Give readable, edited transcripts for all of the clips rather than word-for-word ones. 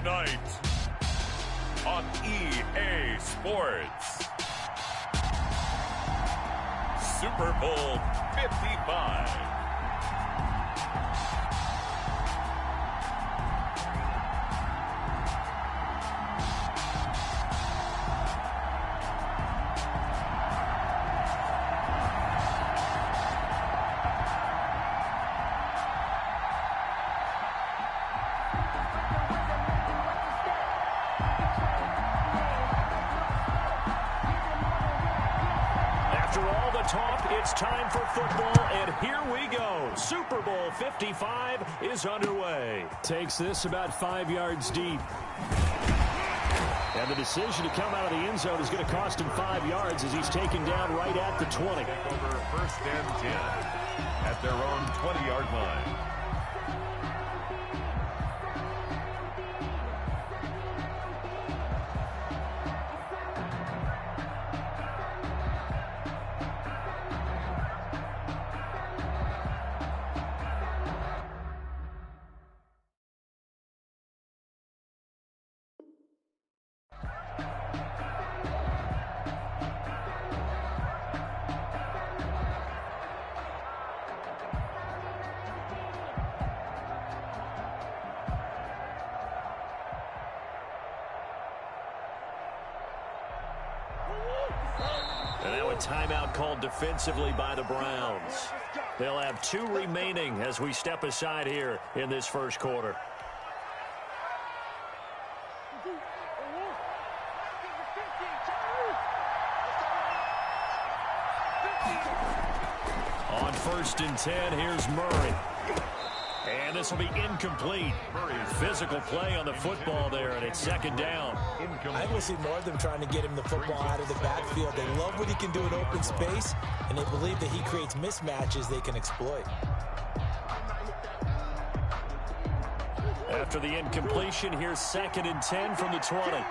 Tonight on EA Sports, Super Bowl 55. It's time for football, and here we go. Super Bowl 55 is underway. Takes this about 5 yards deep. And the decision to come out of the end zone is going to cost him 5 yards as he's taken down right at the 20. Over first and 10 at their own 20-yard line. And now a timeout called defensively by the Browns. They'll have 2 remaining as we step aside here in this first quarter. On first and 10, here's Murray. And this will be incomplete. Physical play on the football there, and it's second down. I will see more of them trying to get him the football out of the backfield. They love what he can do in open space, and they believe that he creates mismatches they can exploit. After the incompletion, here's second and 10 from the 20.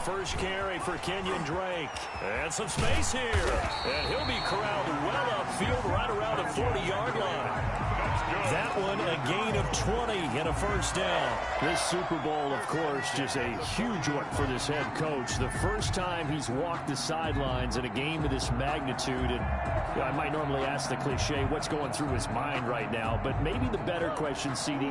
First carry for Kenyon Drake. And some space here. And he'll be corralled well upfield right around the 40-yard line. That one a gain of 20 and a first down. This Super Bowl, of course, just a huge one for this head coach. The first time he's walked the sidelines in a game of this magnitude. And I might normally ask the cliche, what's going through his mind right now? But maybe the better question, CD,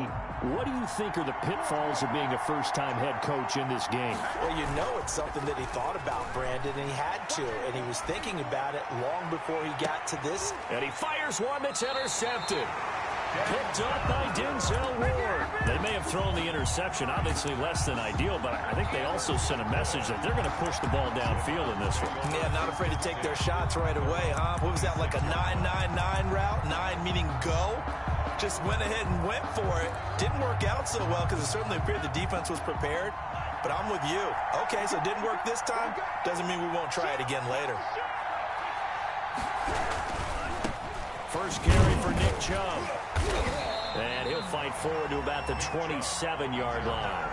what do you think are the pitfalls of being a first-time head coach in this game? Well, you know it's something that he thought about, Brandon, and he had to. And he was thinking about it long before he got to this. And he fires one that's intercepted. Picked up by Denzel Ward. They may have thrown the interception, obviously less than ideal, but I think they also sent a message that they're going to push the ball downfield in this one. Yeah, not afraid to take their shots right away, huh? What was that, like a 9-9-9 route? 9 meaning go? Just went ahead and went for it. Didn't work out so well because it certainly appeared the defense was prepared. But I'm with you. Okay, so it didn't work this time. Doesn't mean we won't try it again later. First carry for Nick Chubb. And he'll fight forward to about the 27-yard line.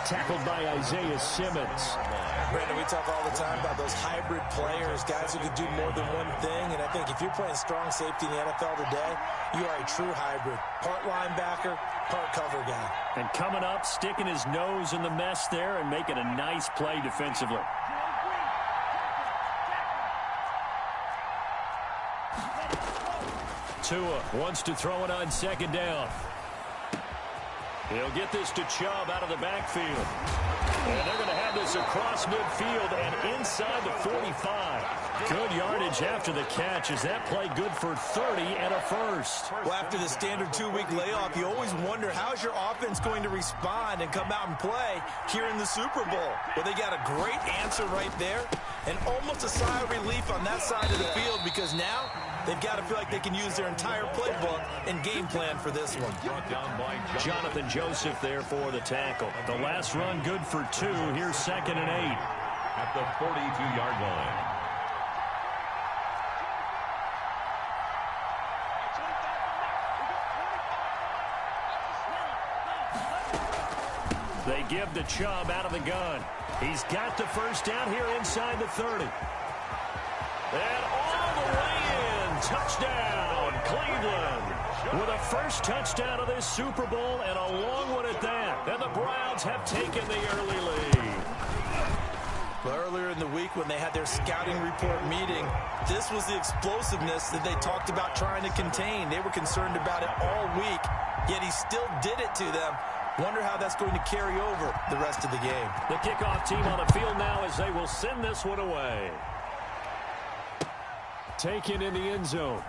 Tackled by Isaiah Simmons. Brandon, we talk all the time about those hybrid players, guys who can do more than one thing. And I think if you're playing strong safety in the NFL today, you are a true hybrid. Part linebacker, part cover guy. And coming up, sticking his nose in the mess there and making a nice play defensively. Tua wants to throw it on second down. He'll get this to Chubb out of the backfield. And they're going to have this across midfield and inside the 45. Good yardage after the catch. Is that play good for 30 and a first? Well, after the standard 2-week layoff, you always wonder how's your offense going to respond and come out and play here in the Super Bowl. Well, they got a great answer right there and almost a sigh of relief on that side of the field because now they've got to feel like they can use their entire playbook and game plan for this one. Jonathan Joseph there for the tackle. The last run good for 2. Here's second and 8. At the 42-yard line. They give to Chubb out of the gun. He's got the first down here inside the 30. And all the way in touchdown, Cleveland. With a first touchdown of this Super Bowl and a long one at that. And the Browns have taken the early lead. Well, earlier in the week when they had their scouting report meeting, this was the explosiveness that they talked about trying to contain. They were concerned about it all week, yet he still did it to them. Wonder how that's going to carry over the rest of the game. The kickoff team on the field now as they will send this one away. Taken in the end zone.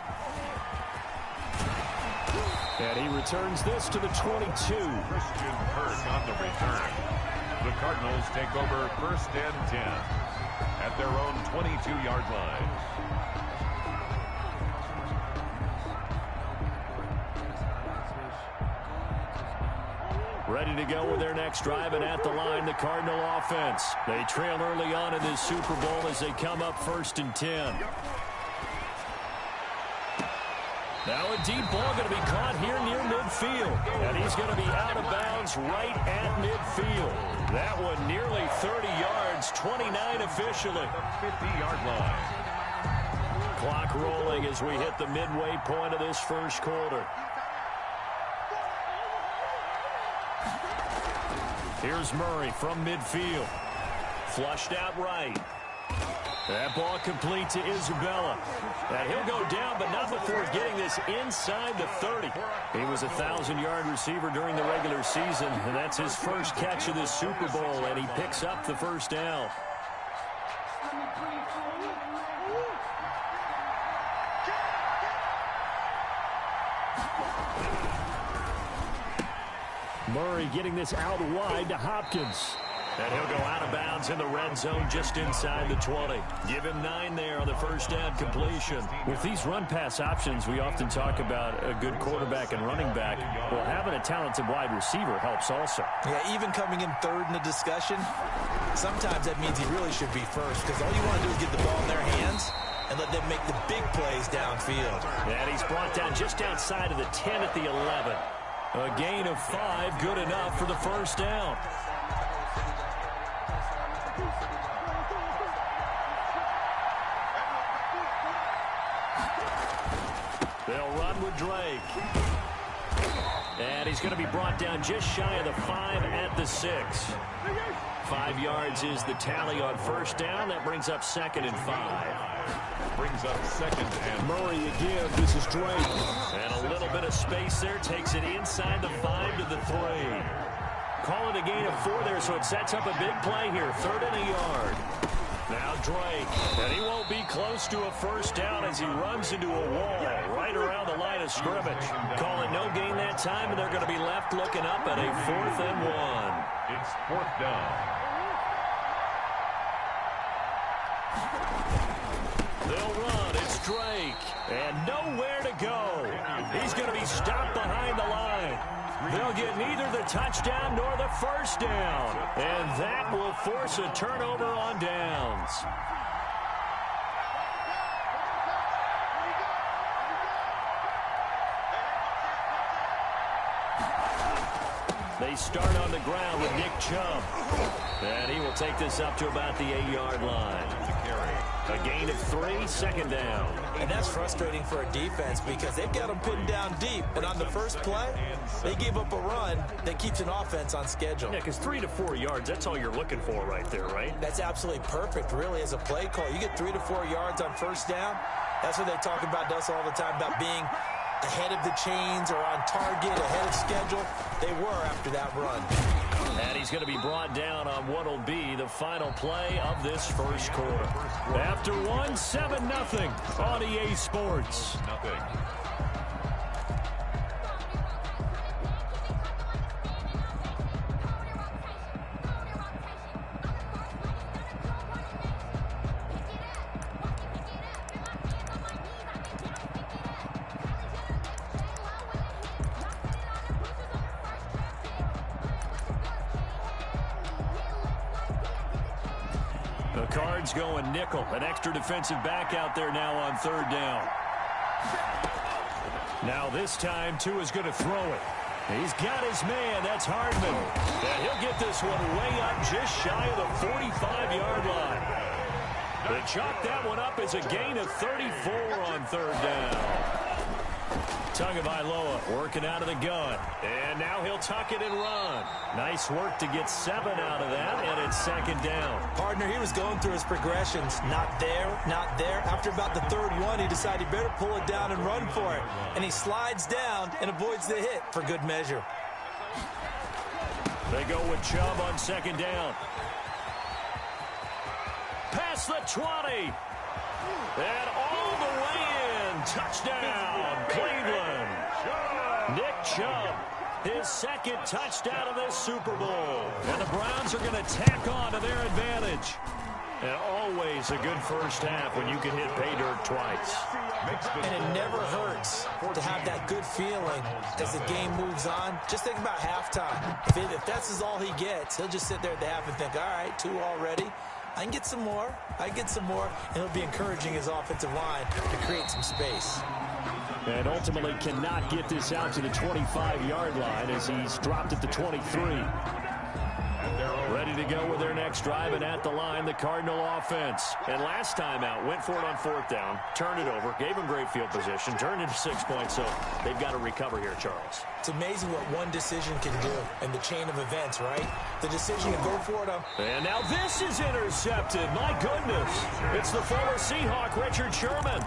And he returns this to the 22. Christian Kirk on the return. The Cardinals take over 1st and 10 at their own 22-yard line. Ready to go with their next drive, and at the line, the Cardinal offense. They trail early on in this Super Bowl as they come up 1st and 10. Now a deep ball going to be caught here near midfield. And he's going to be out of bounds right at midfield. That one nearly 30 yards, 29 officially. The 50-yard line. Clock rolling as we hit the midway point of this first quarter. Here's Murray from midfield. Flushed out right. That ball complete to Isabella. And he'll go down, but not before getting this inside the 30. He was a 1,000-yard receiver during the regular season, and that's his first catch of this Super Bowl, and he picks up the first down. Murray getting this out wide to Hopkins. And he'll go out of bounds in the red zone just inside the 20. Give him 9 there on the first down completion. With these run-pass options, we often talk about a good quarterback and running back. Well, having a talented wide receiver helps also. Yeah, even coming in third in the discussion, sometimes that means he really should be first, because all you want to do is get the ball in their hands and let them make the big plays downfield. And he's brought down just outside of the 10 at the 11. A gain of 5, good enough for the first down. They'll run with Drake. And he's going to be brought down just shy of the 5 at the 6. 5 yards is the tally on first down. That brings up 2nd and 5. Brings up 2nd and Murray again. This is Drake. And a little bit of space there. Takes it inside the 5 to the 3. Call it a gain of 4 there, so it sets up a big play here. 3rd and a yard. Now Drake. And he won't be close to a first down as he runs into a wall right around the line of scrimmage. Call it no gain that time, and they're going to be left looking up at a 4th and 1. It's 4th down. They'll run. It's Drake. And nowhere to go. He's going to be stopped behind the line. They'll get neither the touchdown nor the first down. And that will force a turnover on downs. They start on the ground with Nick Chubb. And he will take this up to about the 8-yard line. A gain of 3, 2nd down. And that's frustrating for a defense because they've got them pinned down deep. And on the first play, they give up a run that keeps an offense on schedule. Yeah, because 3 to 4 yards, that's all you're looking for right there, right? That's absolutely perfect, really, as a play call. You get 3 to 4 yards on first down. That's what they talk about us all the time, about being ahead of the chains or on target, ahead of schedule. They were after that run. And he's going to be brought down on what will be the final play of this first quarter. After 1, 7-0 on EA Sports. The Cards going nickel. An extra defensive back out there now on 3rd down. Now this time, Tua's going to throw it. He's got his man. That's Hardman. And he'll get this one way up just shy of the 45-yard line. They chalk that one up as a gain of 34 on third down. Tagovailoa working out of the gun. And now he'll tuck it and run. Nice work to get 7 out of that, and it's second down. Partner, he was going through his progressions. Not there, not there. After about the third one, he decided he better pull it down and run for it. And he slides down and avoids the hit for good measure. They go with Chubb on second down. Past the 20. And all the way in. Touchdown, Cleveland. Nick Chubb, his second touchdown of this Super Bowl. And the Browns are going to tack on to their advantage. And always a good first half when you can hit pay dirt twice. And it never hurts to have that good feeling as the game moves on. Just think about halftime. If that's all he gets, he'll just sit there at the half and think, all right, 2 already. I can get some more. I can get some more. And he'll be encouraging his offensive line to create some space. And ultimately cannot get this out to the 25-yard line as he's dropped at the 23. Ready to go with their next drive, and at the line, the Cardinal offense. And last time out, went for it on fourth down, turned it over, gave them great field position, turned into 6 points, so they've got to recover here, Charles. It's amazing what one decision can do in the chain of events, right? The decision to go for it. And now this is intercepted. My goodness. It's the former Seahawk, Richard Sherman.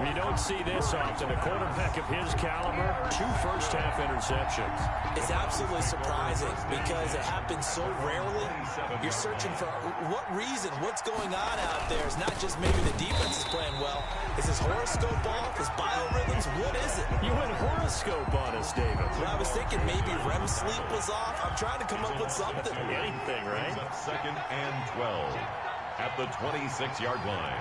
You don't see this often. A quarterback of his caliber, 2 first-half interceptions. It's absolutely surprising because it happens so rarely. You're searching for what reason, what's going on out there. It's not just maybe the defense is playing well. Is his horoscope off? His biorhythms? What is it? You went horoscope on us, David. Well, I was thinking maybe REM sleep was off. I'm trying to come up with something. Anything, right? Second and 12 at the 26-yard line.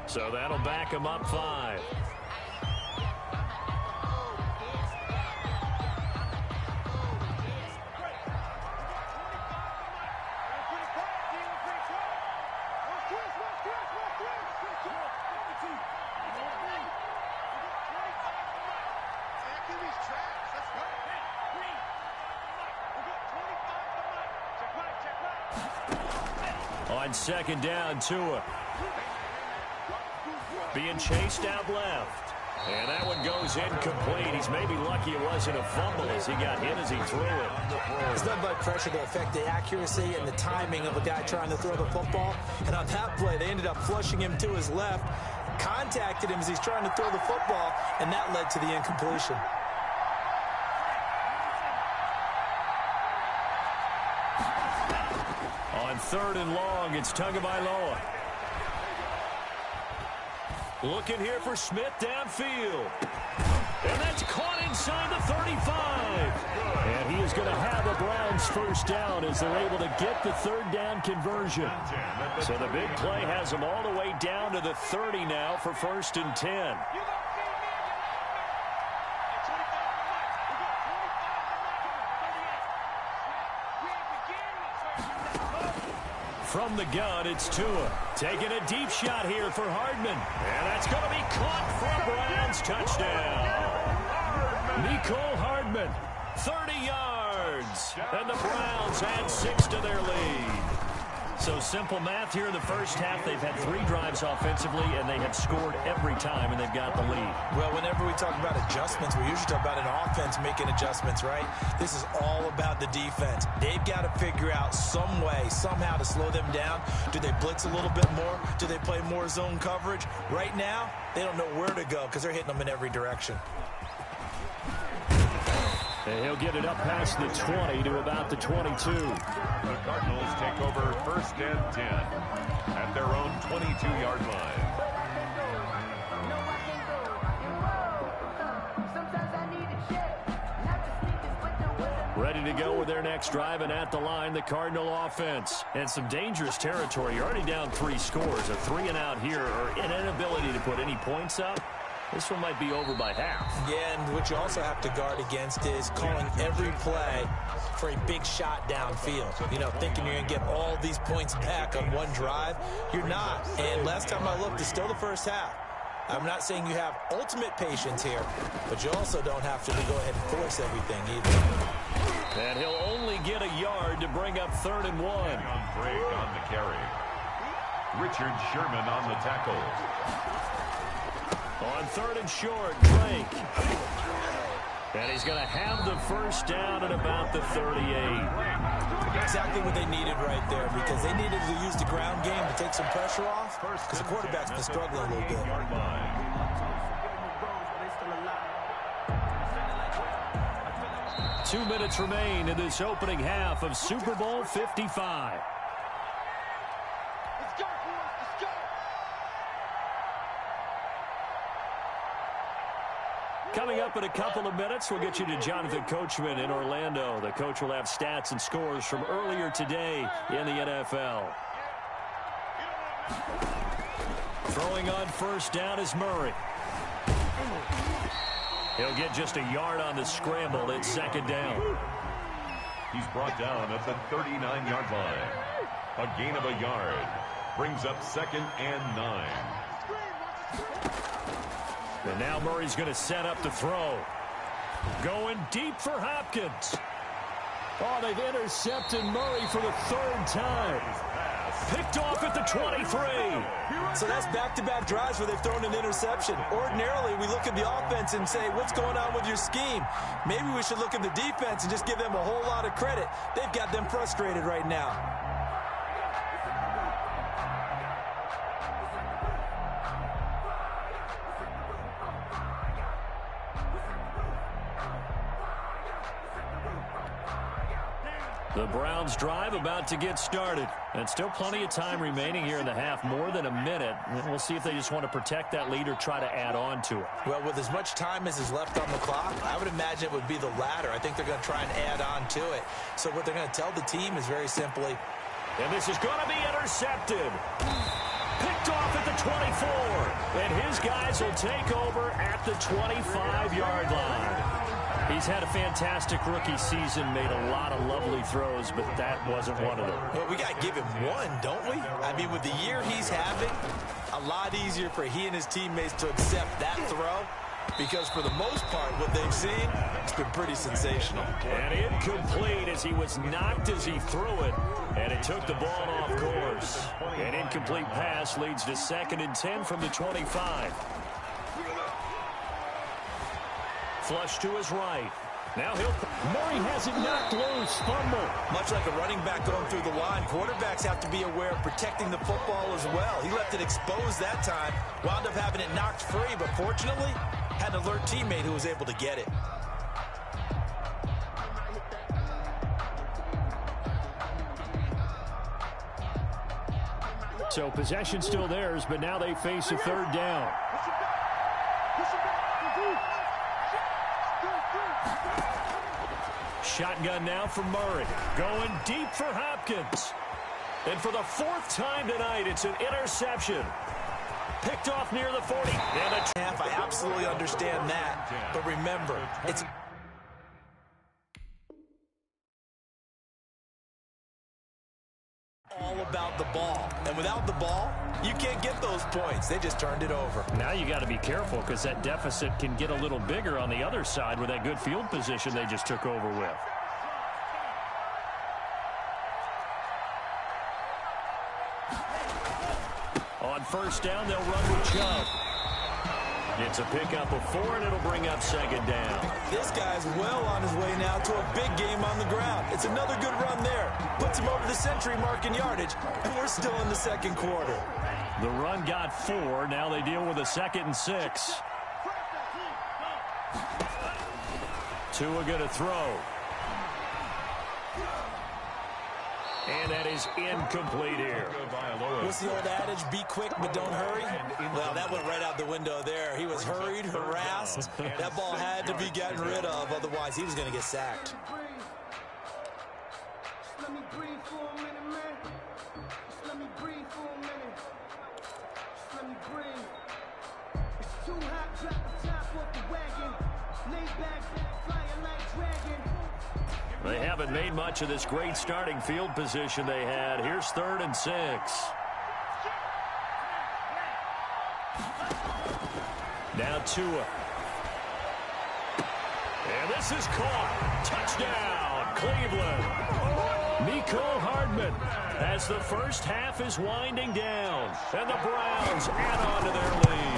So that'll back him up 5. On second down, Tua being chased out left. And that one goes incomplete. He's maybe lucky it wasn't a fumble as he got hit as he threw it. It's not by pressure to affect the accuracy and the timing of a guy trying to throw the football. And on that play, they ended up flushing him to his left, contacted him as he's trying to throw the football, and that led to the incompletion. On third and long, it's Tagovailoa. Looking here for Smith downfield. And that's caught inside the 35. And he is going to have a Browns first down as they're able to get the third down conversion. So the big play has them all the way down to the 30 now for first and 10. From the gun, it's Tua. Taking a deep shot here for Hardman. And that's going to be caught for a Browns touchdown. Mecole Hardman, 30 yards. And the Browns add 6 to their lead. So simple math here in the first half. They've had 3 drives offensively, and they have scored every time, and they've got the lead. Well, whenever we talk about adjustments, we usually talk about an offense making adjustments, right? This is all about the defense. They've got to figure out some way, somehow to slow them down. Do they blitz a little bit more? Do they play more zone coverage? Right now, they don't know where to go because they're hitting them in every direction. And he'll get it up past the 20 to about the 22. The Cardinals take over first and 10 at their own 22-yard line. Ready to go with their next drive, and at the line, the Cardinal offense. And some dangerous territory. You're already down 3 scores. A 3-and-out here, or an inability to put any points up. This one might be over by half. Yeah, and what you also have to guard against is calling every play for a big shot downfield. You know, thinking you're going to get all these points back on one drive. You're not. And last time I looked, it's still the first half. I'm not saying you have ultimate patience here, but you also don't have to go ahead and force everything either. And he'll only get a yard to bring up 3rd and 1. On break on the carry. Richard Sherman on the tackle. On 3rd and short, Drake. And he's going to have the first down at about the 38. Exactly what they needed right there, because they needed to use the ground game to take some pressure off, because the quarterback's been struggling a little bit. 2 minutes remain in this opening half of Super Bowl 55. Coming up in a couple of minutes, we'll get you to Jonathan Coachman in Orlando. The coach will have stats and scores from earlier today in the NFL. Throwing on first down is Murray. He'll get just a yard on the scramble. It's 2nd down. He's brought down at the 39-yard line. A gain of a yard. Brings up 2nd and 9. And now Murray's going to set up the throw. Going deep for Hopkins. Oh, they've intercepted Murray for the 3rd time. Picked off at the 23. So that's back-to-back drives where they've thrown an interception. Ordinarily, we look at the offense and say, what's going on with your scheme? Maybe we should look at the defense and just give them a whole lot of credit. They've got them frustrated right now. The Browns drive about to get started. And still plenty of time remaining here in the half, more than a minute. And we'll see if they just want to protect that lead or try to add on to it. Well, with as much time as is left on the clock, I would imagine it would be the latter. I think they're going to try and add on to it. So what they're going to tell the team is very simply, and this is going to be intercepted. Picked off at the 24. And his guys will take over at the 25-yard line. He's had a fantastic rookie season, made a lot of lovely throws, but that wasn't one of them. Well, we got to give him one, don't we? I mean, with the year he's having, a lot easier for he and his teammates to accept that throw, because for the most part, what they've seen, it's been pretty sensational. And incomplete as he was knocked as he threw it, and it took the ball off course. An incomplete pass leads to 2nd and 10 from the 25. Flush to his right. Now Murray has it knocked loose. Fumble. Much like a running back going through the line, quarterbacks have to be aware of protecting the football as well. He left it exposed that time, wound up having it knocked free, but fortunately, had an alert teammate who was able to get it. So possession still theirs, but now they face a 3rd down. Shotgun now for Murray. Going deep for Hopkins. And for the 4th time tonight, it's an interception. Picked off near the 40. And a half, I absolutely understand that. But remember, it's all about the ball. And without the ball, you can't get those points. They just turned it over. Now you got to be careful, because that deficit can get a little bigger on the other side with that good field position they just took over with. On first down, they'll run with Chubb. It's a pickup of 4, and it'll bring up 2nd down. This guy's well on his way now to a big game on the ground. It's another good run there. Puts him over the century mark in yardage, and we're still in the 2nd quarter. The run got 4. Now they deal with a 2nd and 6. Tua going to throw. And that is incomplete here. What's the old adage? Be quick, but don't hurry. Well, that went right out the window there. He was hurried, harassed. That ball had to be gotten rid of. Otherwise, he was going to get sacked. Let me breathe for a minute, man. Just let me breathe for a minute. Just let me breathe. It's too hot, They haven't made much of this great starting field position they had. Here's 3rd and 6. Now Tua. And this is caught. Touchdown, Cleveland. Mecole Hardman as the first half is winding down. And the Browns add on to their lead.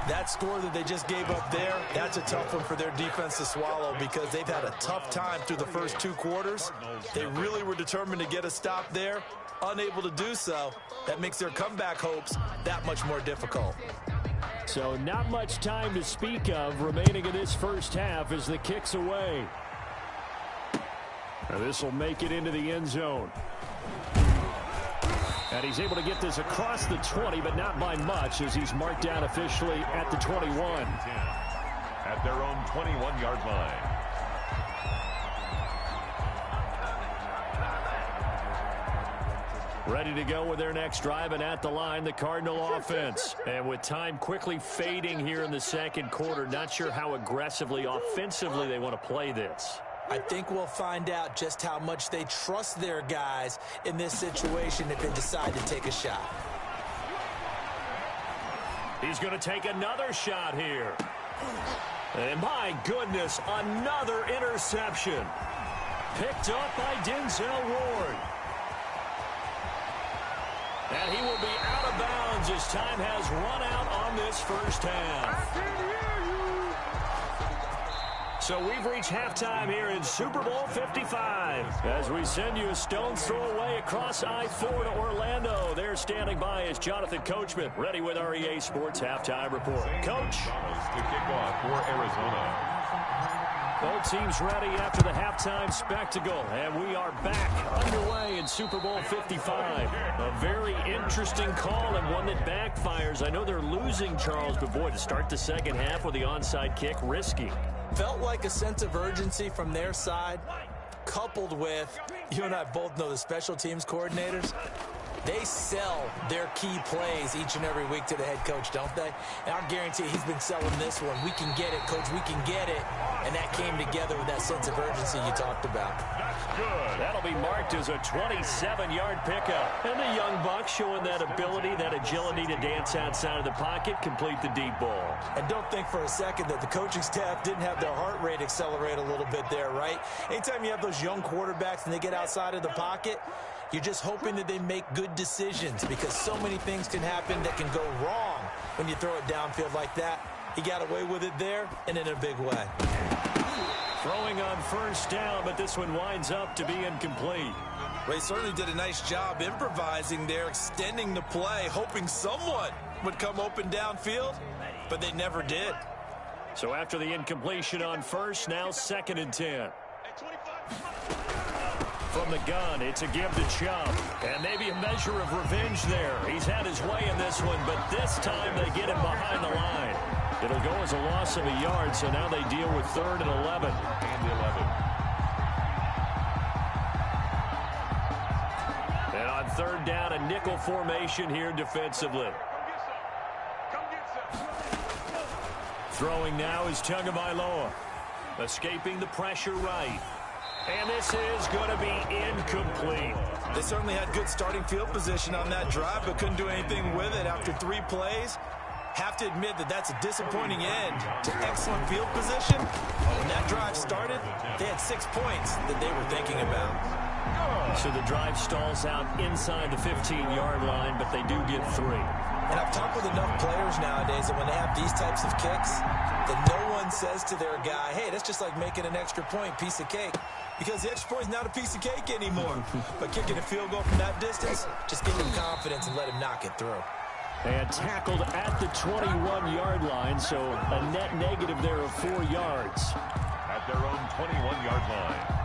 That score that they just gave up there, that's a tough one for their defense to swallow because they've had a tough time through the first 2 quarters. They really were determined to get a stop there, unable to do so. That makes their comeback hopes that much more difficult. So not much time to speak of remaining in this first half as the kick's away. Now this will make it into the end zone. And he's able to get this across the 20, but not by much as he's marked down officially at the 21. At their own 21-yard line. Ready to go with their next drive, and at the line, the Cardinal offense. And with time quickly fading here in the second quarter, not sure how aggressively, offensively they want to play this. I think we'll find out just how much they trust their guys in this situation if they decide to take a shot. He's going to take another shot here. And my goodness, another interception. Picked up by Denzel Ward. And he will be out of bounds as time has run out on this first half. So we've reached halftime here in Super Bowl 55. As we send you a stone's throw away across I-4 to Orlando. There standing by is Jonathan Coachman, ready with our EA Sports Halftime Report. Coach. To kick off for Arizona. Both teams ready after the halftime spectacle, and we are back underway in Super Bowl 55. A very interesting call and one that backfires. I know they're losing, Charles, but boy, to start the second half with the onside kick, risky. Felt like a sense of urgency from their side, coupled with, you and I both know the special teams coordinators, they sell their key plays each and every week to the head coach, don't they? And I guarantee he's been selling this one. We can get it, coach, we can get it. And that came together with that sense of urgency you talked about. That's good. That'll be marked as a 27-yard pickup. And the young buck showing that ability, that agility to dance outside of the pocket, complete the deep ball. And don't think for a second that the coaching staff didn't have their heart rate accelerate a little bit there, right? Anytime you have those young quarterbacks and they get outside of the pocket, you're just hoping that they make good decisions because so many things can happen that can go wrong when you throw it downfield like that. He got away with it there and in a big way. Throwing on first down, but this one winds up to be incomplete. Ray certainly did a nice job improvising there, extending the play, hoping someone would come open downfield, but they never did. So after the incompletion on first, now 2nd and 10. From the gun, it's a give to Chubb. And maybe a measure of revenge there. He's had his way in this one, but this time they get him behind the line. It'll go as a loss of a yard, so now they deal with 3rd and 11. And 11. And on 3rd down, a nickel formation here defensively. Throwing now is Tagovailoa. Escaping the pressure right. And this is going to be incomplete. They certainly had good starting field position on that drive, but couldn't do anything with it after 3 plays. Have to admit that that's a disappointing end to excellent field position. When that drive started, they had 6 points that they were thinking about. So the drive stalls out inside the 15-yard line, but they do get 3. And I've talked with enough players nowadays that when they have these types of kicks, that no one says to their guy, hey, that's just like making an extra point, piece of cake. Because the extra point is not a piece of cake anymore. But kicking a field goal from that distance, just give him confidence and let him knock it through. And tackled at the 21-yard line, so a net negative there of 4 yards. At their own 21-yard line.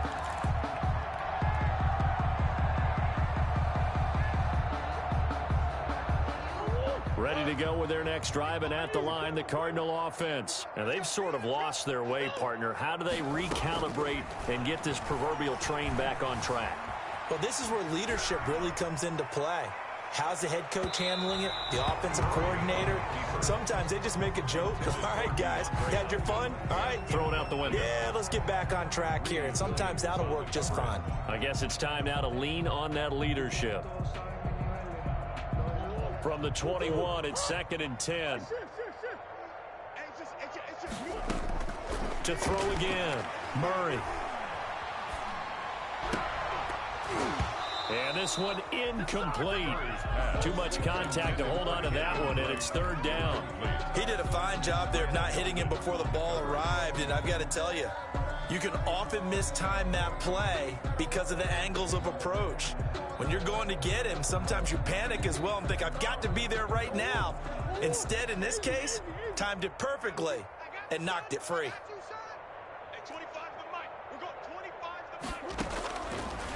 Ready to go with their next drive, and at the line, the Cardinal offense. And they've sort of lost their way, partner. How do they recalibrate and get this proverbial train back on track? Well, this is where leadership really comes into play. How's the head coach handling it? The offensive coordinator? Sometimes they just make a joke. All right, guys, you had your fun? All right. Throw it out the window. Yeah, let's get back on track here. And sometimes that'll work just fine. I guess it's time now to lean on that leadership. From the 21, it's 2nd and 10. To throw again, Murray. And this one incomplete. Too much contact to hold on to that one, and it's 3rd down. He did a fine job there of not hitting him before the ball arrived, and I've got to tell you, you can often mistime that play because of the angles of approach. When you're going to get him, sometimes you panic as well and think, I've got to be there right now. Instead, in this case, timed it perfectly and knocked it free.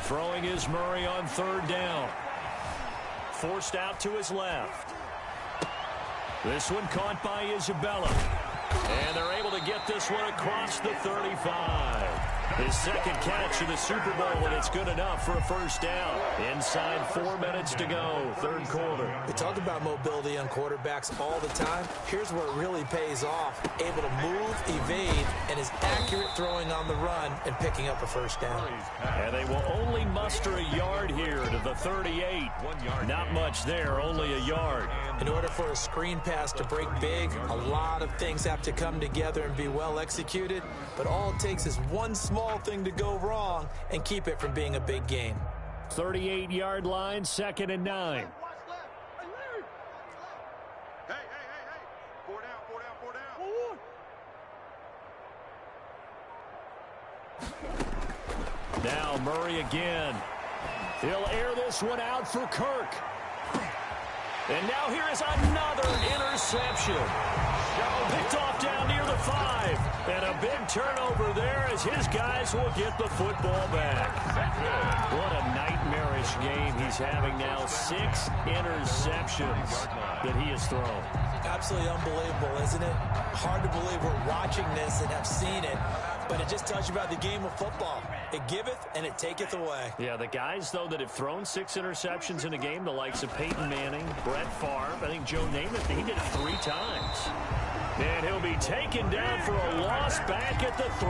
Throwing is Murray on 3rd down. Forced out to his left. This one caught by Isabella. And they're able to get this one across the 35. His 2nd catch of the Super Bowl, and it's good enough for a 1st down. Inside 4 minutes to go, 3rd quarter. We talk about mobility on quarterbacks all the time. Here's where it really pays off. Able to move, evade, and is accurate throwing on the run and picking up a 1st down. And they will only muster a yard here to the 38. Not much there, only a yard. In order for a screen pass to break big, a lot of things have to come together and be well executed. But all it takes is one small thing to go wrong and keep it from being a big game. 38-yard line, 2nd and 9. Hey. 4 down. Now Murray again. He'll air this one out for Kirk. And now here is another interception. Picked off down near the 5. And a big turnover there as his guys will get the football back. What a nightmarish game he's having now. 6 interceptions that he has thrown. Absolutely unbelievable, isn't it? Hard to believe we're watching this and have seen it. But it just tells you about the game of football. It giveth and it taketh away. Yeah, the guys, though, that have thrown 6 interceptions in a game, the likes of Peyton Manning, Brett Favre, I think Joe Namath, he did it 3 times. And he'll be taken down for a loss back at the 3.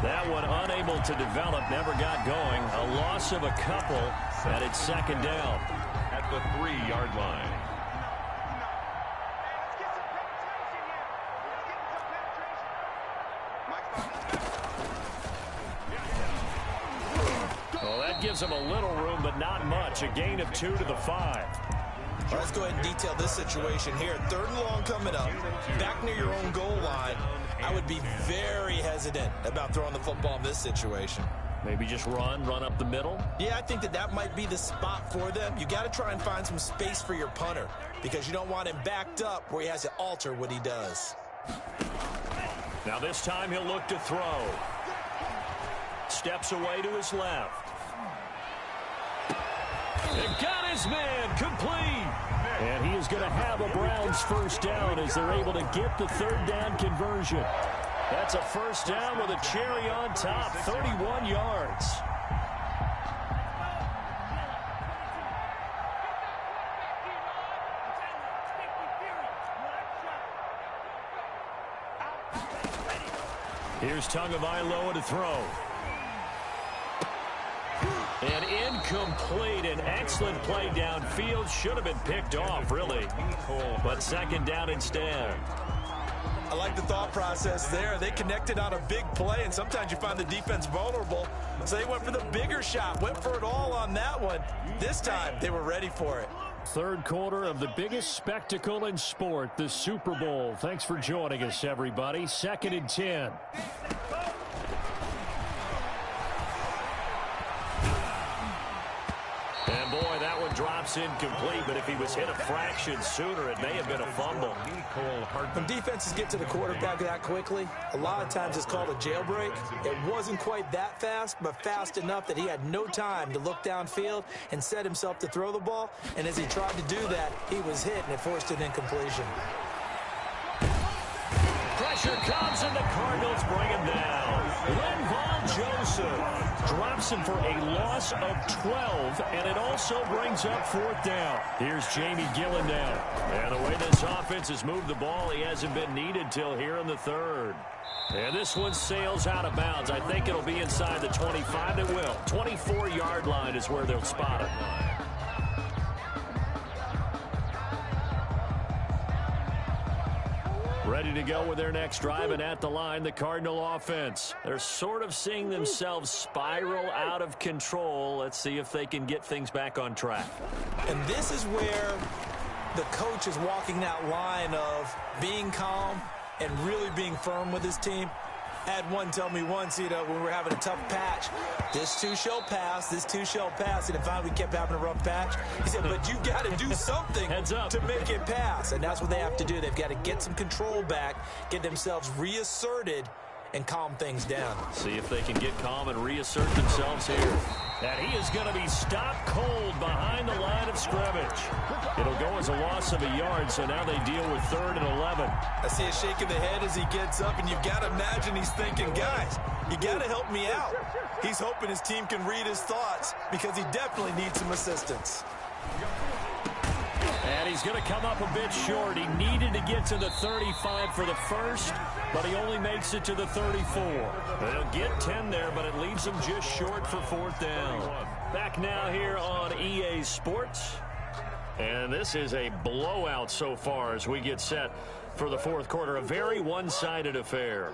That one unable to develop, never got going. A loss of a couple, and it's 2nd down. At the 3-yard line. Well, that gives them a little room, but not much. A gain of 2 to the 5. Well, let's go ahead and detail this situation here. 3rd and long coming up, back near your own goal line. I would be very hesitant about throwing the football in this situation. Maybe just run up the middle? Yeah, I think that might be the spot for them. You got to try and find some space for your punter because you don't want him backed up where he has to alter what he does. Now this time he'll look to throw. Steps away to his left. And got his man complete. And he is going to have a Browns 1st down as they're able to get the 3rd down conversion. That's a 1st down with a cherry on top, 31 yards. Here's Tagovailoa to throw. And incomplete. An excellent play downfield. Should have been picked off, really. But 2nd down instead. I like the thought process there. They connected on a big play, and sometimes you find the defense vulnerable. So they went for the bigger shot, went for it all on that one. This time, they were ready for it. 3rd quarter of the biggest spectacle in sport, the Super Bowl. Thanks for joining us, everybody. 2nd and 10. And boy, that one drops incomplete, but if he was hit a fraction sooner, it may have been a fumble. When defenses get to the quarterback that quickly, a lot of times it's called a jailbreak. It wasn't quite that fast, but fast enough that he had no time to look downfield and set himself to throw the ball. And as he tried to do that, he was hit, and it forced an incompletion. Pressure comes, and the Cardinals bring him down. Linval Joseph explosive. Drops him for a loss of 12, and it also brings up 4th down. Here's Jamie Gillen now. And the way this offense has moved the ball, he hasn't been needed till here in the 3rd. And this one sails out of bounds. I think it'll be inside the 25. It will. 24-yard line is where they'll spot it. Ready to go with their next drive, and at the line, the Cardinal offense. They're sort of seeing themselves spiral out of control. Let's see if they can get things back on track. And this is where the coach is walking that line of being calm and really being firm with his team. I had one tell me once, when we were having a tough patch, this too shall pass, this too shall pass. And finally we kept having a rough patch. He said, but you've got to do something to make it pass. And that's what they have to do. They've got to get some control back, get themselves reasserted, and calm things down. See if they can get calm and reassert themselves here. And he is going to be stopped cold behind the line of scrimmage. It'll go as a loss of a yard, so now they deal with 3rd and 11. I see a shake of the head as he gets up, and you've got to imagine he's thinking, guys, you got to help me out. He's hoping his team can read his thoughts because he definitely needs some assistance. And he's going to come up a bit short. He needed to get to the 35 for the first, but he only makes it to the 34. They'll get 10 there, but it leaves him just short for 4th down. Back now here on EA Sports. And this is a blowout so far as we get set for the 4th quarter. A very one-sided affair.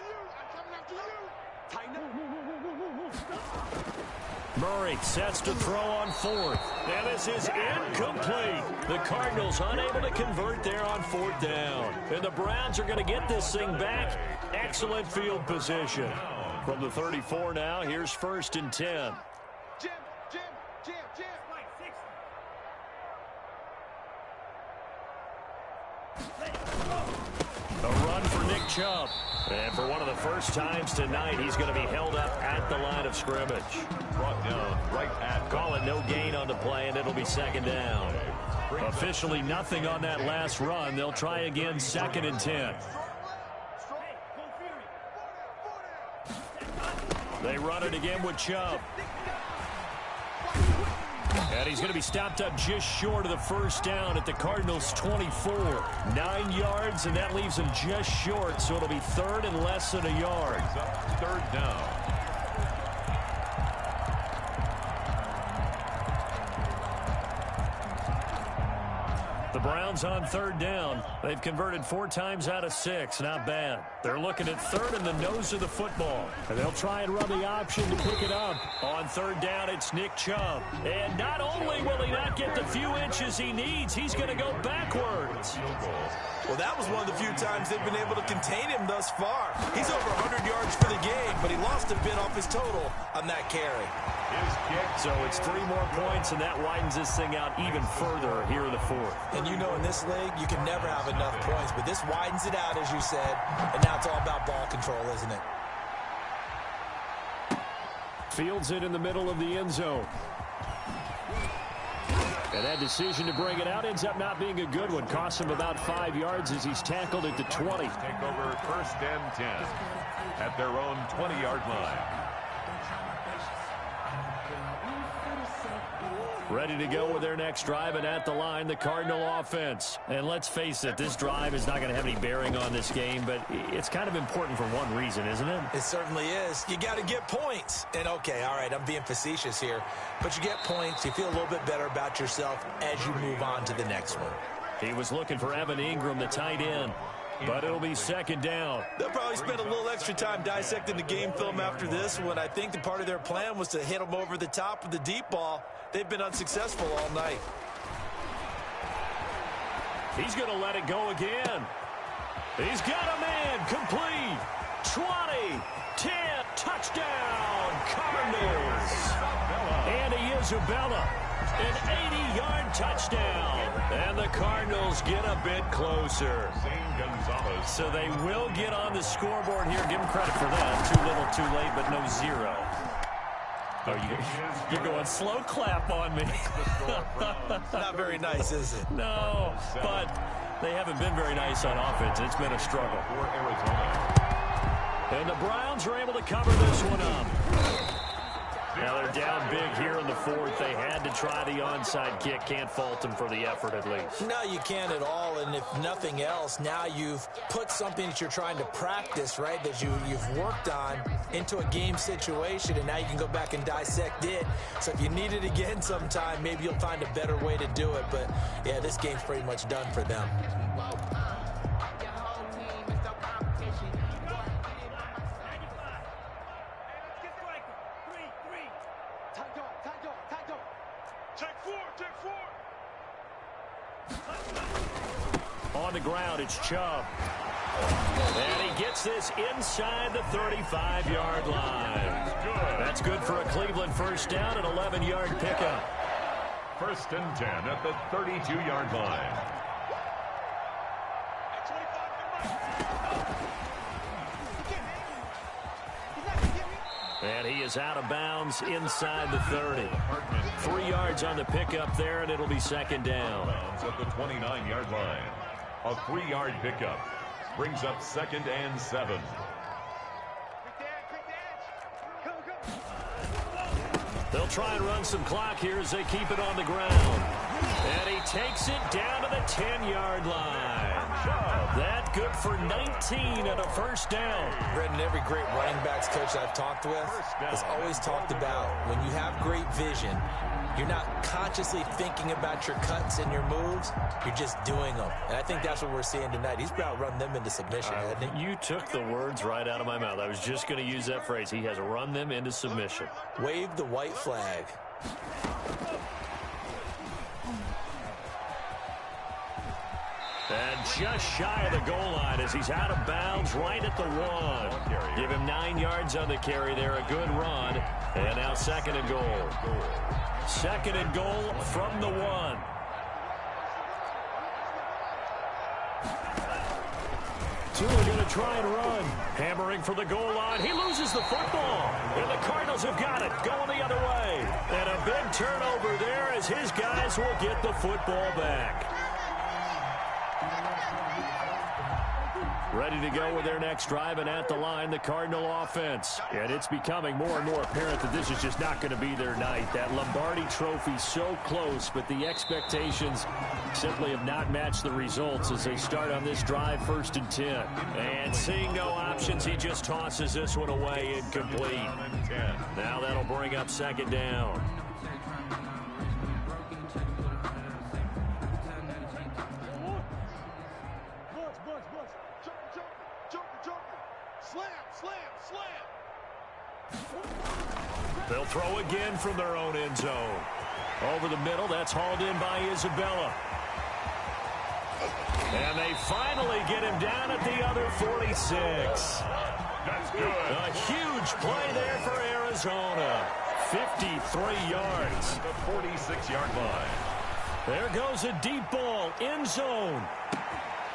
Murray sets to throw on 4th. And this is incomplete. The Cardinals unable to convert there on 4th down. And the Browns are going to get this thing back. Excellent field position. From the 34 now, here's 1st and 10. A run for Nick Chubb. And for one of the first times tonight, he's going to be held up at the line of scrimmage. Brought down right at. Call it no gain on the play, and it'll be 2nd down. Officially nothing on that last run. They'll try again, 2nd and 10. They run it again with Chubb. And he's going to be stopped up just short of the 1st down at the Cardinals' 24. 9 yards, and that leaves him just short, so it'll be 3rd and less than a yard. 3rd down. The Browns on 3rd down. They've converted 4 times out of 6. Not bad. They're looking at 3rd and the nose of the football. And they'll try and run the option to pick it up. On 3rd down, it's Nick Chubb. And not only will he not get the few inches he needs, he's going to go backwards. Well, that was one of the few times they've been able to contain him thus far. He's over 100 yards for the game, but he lost a bit off his total on that carry. So it's 3 more points, and that widens this thing out even further here in the 4th. And you know in this league, you can never have enough points, but this widens it out, as you said, and now it's all about ball control, isn't it? Fields it in the middle of the end zone. And that decision to bring it out ends up not being a good one. Costs him about 5 yards as he's tackled at the 20. Take over 1st and 10 at their own 20-yard line. Ready to go with their next drive, and at the line, the Cardinal offense. And let's face it, this drive is not going to have any bearing on this game, but it's kind of important for one reason, isn't it? It certainly is. You got to get points. And, okay, all right, I'm being facetious here, but you get points, you feel a little bit better about yourself as you move on to the next one. He was looking for Evan Ingram, the tight end, but it'll be 2nd down. They'll probably spend a little extra time dissecting the game film after this one. I think the part of their plan was to hit him over the top with the deep ball. They've been unsuccessful all night. He's going to let it go again. He's got a man complete. 20, 10, touchdown, Cardinals. And Isabella, an 80-yard touchdown. And the Cardinals get a bit closer. So they will get on the scoreboard here. Give them credit for that. Too little, too late, but no 0. Oh, you're going slow clap on me. Not very nice, is it? No, but they haven't been very nice on offense. It's been a struggle. For Arizona. And the Browns are able to cover this one up. Now they're down big here in the fourth. They had to try the onside kick. Can't fault them for the effort at least. No, you can't at all. And if nothing else, now you've put something that you're trying to practice, right, that you've worked on into a game situation, and now you can go back and dissect it. So if you need it again sometime, maybe you'll find a better way to do it. But, yeah, this game's pretty much done for them. On the ground, it's Chubb. And he gets this inside the 35-yard line. That's good for a Cleveland first down, an 11-yard pickup. First and 10 at the 32-yard line. And he is out of bounds inside the 30. 3 yards on the pickup there, and it'll be second down. At the 29-yard line. A 3-yard pickup brings up second and 7. They'll try and run some clock here as they keep it on the ground. And he takes it down to the 10-yard line. That good for 19 and a first down. Brendan, every great running backs coach I've talked with has always talked about when you have great vision, you're not consciously thinking about your cuts and your moves. You're just doing them. And I think that's what we're seeing tonight. He's about run them into submission, hasn't he? You took the words right out of my mouth. I was just going to use that phrase. He has run them into submission. Wave the white flag. And just shy of the goal line as he's out of bounds right at the 1. Give him 9 yards on the carry there. A good run. And now second and goal. Second and goal from the 1. Two are going to try and run. Hammering for the goal line. He loses the football. And the Cardinals have got it. Going the other way. And a big turnover there as his guys will get the football back. Ready to go with their next drive, and at the line, the Cardinal offense. And it's becoming more and more apparent that this is just not going to be their night. That Lombardi trophy so close, but the expectations simply have not matched the results as they start on this drive, first and 10. And seeing no options, he just tosses this one away incomplete. Now that'll bring up second down. They'll throw again from their own end zone. Over the middle, that's hauled in by Isabella. And they finally get him down at the other 46. That's good. A huge play there for Arizona. 53 yards. The 46-yard line. There goes a deep ball, end zone.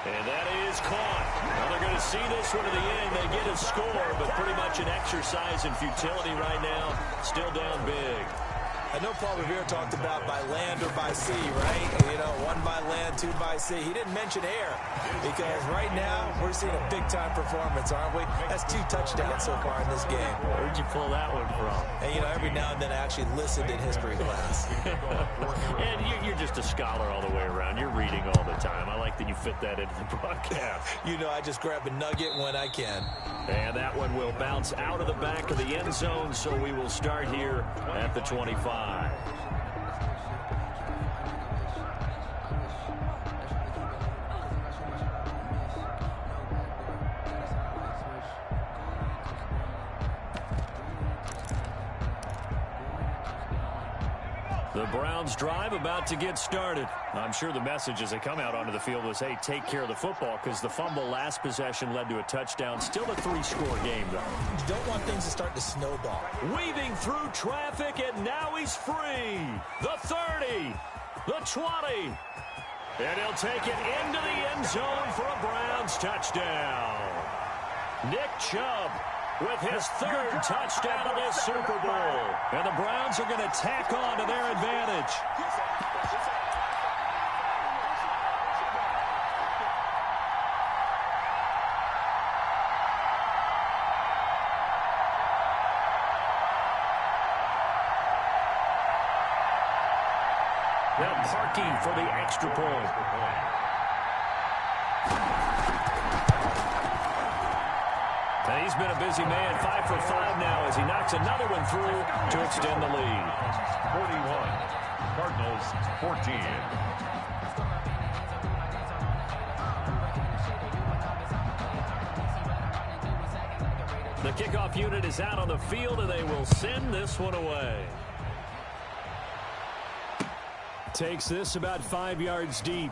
And that is caught. Now they're going to see this one to the end. They get a score, but pretty much an exercise in futility right now. Still down big. I know Paul Revere talked about by land or by sea, right? You know, 1 by land, 2 by sea. He didn't mention air because right now we're seeing a big-time performance, aren't we? That's 2 touchdowns so far in this game. Where'd you pull that one from? And, you know, every now and then I actually listened in history class. And you're just a scholar all the way around. You're reading all the time. I like that you fit that into the broadcast. You know, I just grab a nugget when I can. And that one will bounce out of the back of the end zone, so we will start here at the 25. The Browns drive about to get started. I'm sure the message as they come out onto the field was, hey, take care of the football, because the fumble last possession led to a touchdown. Still a 3-score game, though. You don't want things to start to snowball. Weaving through traffic, and now he's free. The 30, the 20. And he'll take it into the end zone for a Browns touchdown. Nick Chubb with his 3rd touchdown of this Super Bowl. And the Browns are going to tack on to their advantage. Now Parkey for the extra point. And he's been a busy man, 5 for 5 now as he knocks another one through to extend the lead. 41, Cardinals 14. The kickoff unit is out on the field, and they will send this one away. Takes this about 5 yards deep.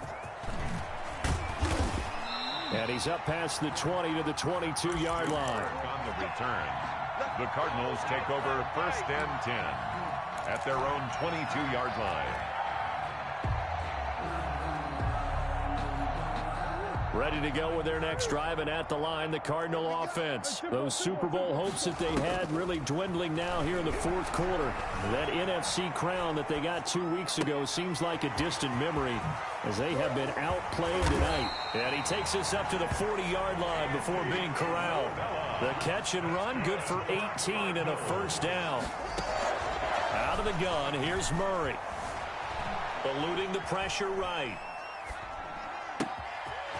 And he's up past the 20 to the 22-yard line. On the return, the Cardinals take over 1st and 10 at their own 22-yard line. Ready to go with their next drive, and at the line, the Cardinal offense. Those Super Bowl hopes that they had really dwindling now here in the fourth quarter. That NFC crown that they got 2 weeks ago seems like a distant memory as they have been outplayed tonight. And he takes this up to the 40-yard line before being corralled. The catch and run, good for 18 and a first down. Out of the gun, here's Murray. Eluding the pressure right.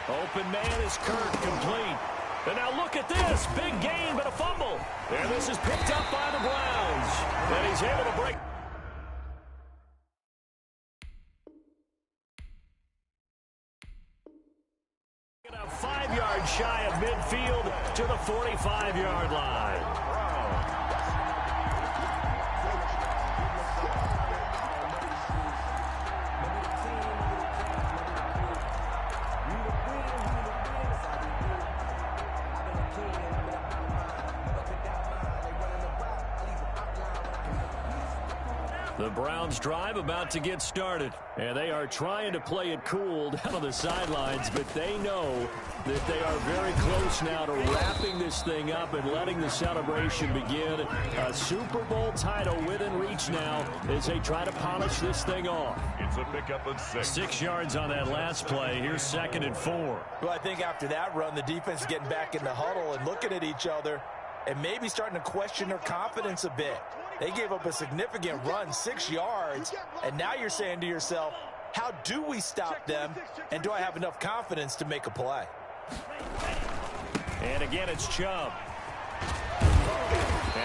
Open man is Kirk, complete. And now look at this. Big gain, but a fumble. And this is picked up by the Browns. And he's able to break. A 5 yards shy of midfield to the 45-yard line. The Browns drive about to get started, and they are trying to play it cool down on the sidelines, but they know that they are very close now to wrapping this thing up and letting the celebration begin. A Super Bowl title within reach now as they try to polish this thing off. It's a pickup of 6. 6 yards on that last play. Here's 2nd and 4. Well, I think after that run, the defense is getting back in the huddle and looking at each other and maybe starting to question their confidence a bit. They gave up a significant run, 6 yards, and now you're saying to yourself, how do we stop them, and do I have enough confidence to make a play? And again, it's Chubb.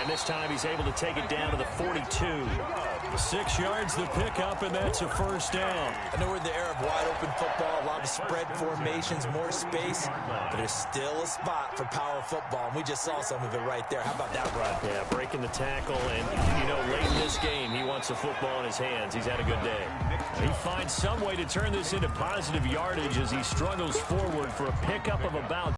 And this time he's able to take it down to the 42. 6 yards the pickup, and that's a first down. I know we're in the era of wide-open football, a lot of spread formations, more space, but there's still a spot for power football, and we just saw some of it right there. How about that run? Yeah, breaking the tackle, and, you know, late in this game, he wants the football in his hands. He's had a good day. He finds some way to turn this into positive yardage as he struggles forward for a pickup of about